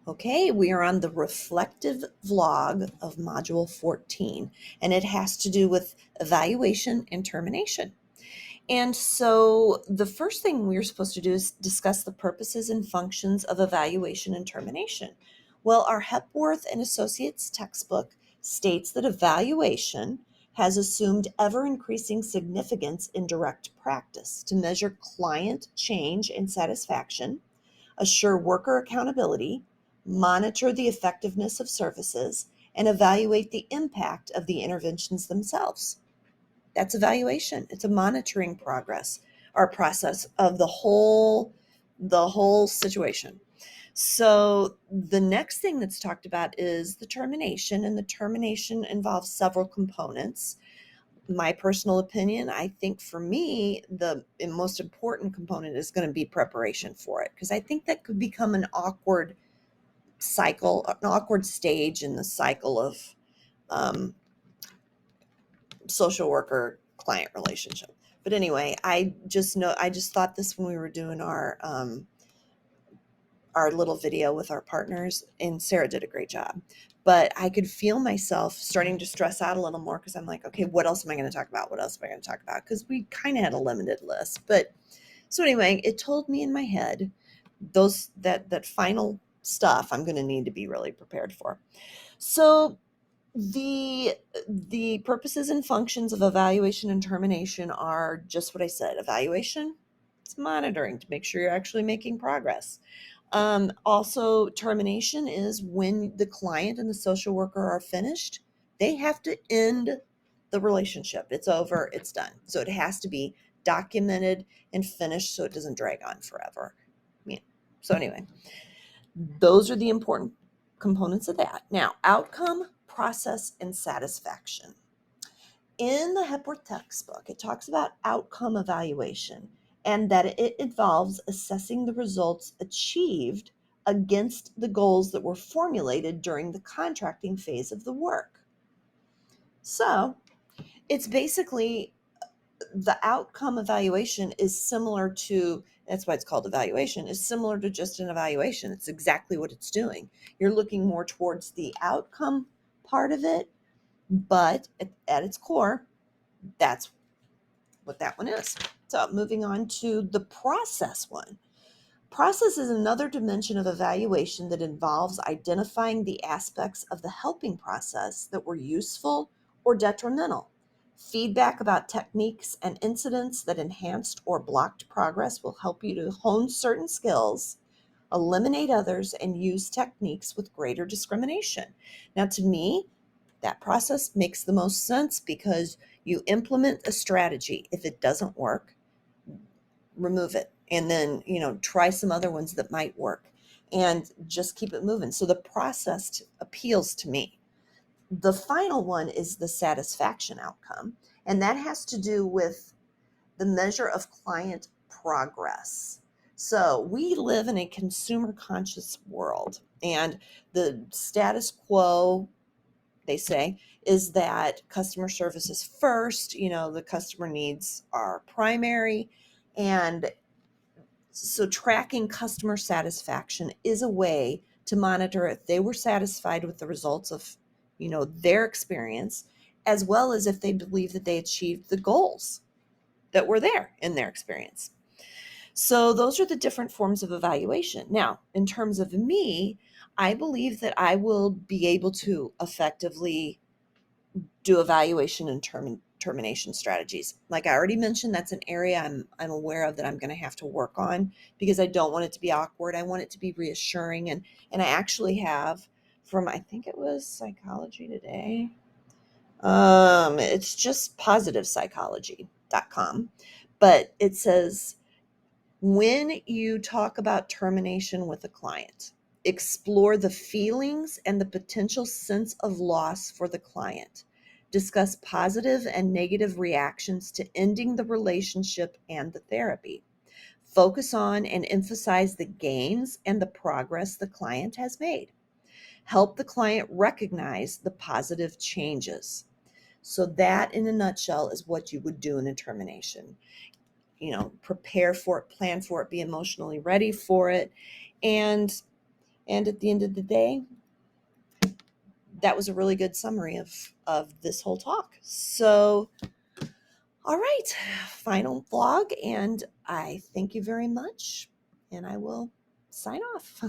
Okay, we are on the reflective vlog of Module 14, and it has to do with evaluation and termination. And so the first thing we're supposed to do is discuss the purposes and functions of evaluation and termination. Well, our Hepworth and Associates textbook states that evaluation has assumed ever-increasing significance in direct practice to measure client change and satisfaction, assure worker accountability, monitor the effectiveness of services, and evaluate the impact of the interventions themselves. That's evaluation. It's a monitoring progress or process of the whole situation. So the next thing that's talked about is the termination, and the termination involves several components. My personal opinion, I think for me, the most important component is going to be preparation for it, because I think that could become an awkward cycle, an awkward stage in the cycle of um, social worker client relationship. But anyway, I just thought this when we were doing our little video with our partners, and Sarah did a great job. But I could feel myself starting to stress out a little more, because I'm like, okay, what else am I going to talk about? What else am I going to talk about? Because we kind of had a limited list. But so anyway, it told me in my head that final stuff I'm going to need to be really prepared for. So the purposes and functions of evaluation and termination are just what I said. Evaluation, it's monitoring to make sure you're actually making progress. Also, termination is when the client and the social worker are finished. They have to end the relationship. It's over, it's done. So it has to be documented and finished so it doesn't drag on forever. So anyway, those are the important components of that. Now, outcome, process, and satisfaction. In the Hepworth textbook, it talks about outcome evaluation, and that it involves assessing the results achieved against the goals that were formulated during the contracting phase of the work. So it's basically, the outcome evaluation is similar to, that's why it's called evaluation, is similar to just an evaluation. It's exactly what it's doing. You're looking more towards the outcome part of it, but at its core, that's what that one is. So moving on to the process one. Process is another dimension of evaluation that involves identifying the aspects of the helping process that were useful or detrimental. Feedback about techniques and incidents that enhanced or blocked progress will help you to hone certain skills, eliminate others, and use techniques with greater discrimination. Now, to me, that process makes the most sense, because you implement a strategy. If it doesn't work, remove it, and then try some other ones that might work, and just keep it moving. So the process appeals to me. The final one is the satisfaction outcome, and that has to do with the measure of client progress. So we live in a consumer conscious world, and the status quo, they say, is that customer service is first. The customer needs are primary. And so tracking customer satisfaction is a way to monitor if they were satisfied with the results of, their experience, as well as if they believe that they achieved the goals that were there in their experience. So those are the different forms of evaluation. Now, in terms of me, I believe that I will be able to effectively do evaluation and termination strategies. Like I already mentioned, that's an area I'm aware of that I'm going to have to work on, because I don't want it to be awkward. I want it to be reassuring, and I actually have, from, I think it was Psychology Today. It's just positivepsychology.com, but it says, when you talk about termination with a client, explore the feelings and the potential sense of loss for the client. Discuss positive and negative reactions to ending the relationship and the therapy. Focus on and emphasize the gains and the progress the client has made. Help the client recognize the positive changes. So that, in a nutshell, is what you would do in a termination. Prepare for it, plan for it, be emotionally ready for it. And And at the end of the day, that was a really good summary of this whole talk. So, all right, final vlog, and I thank you very much, and I will sign off.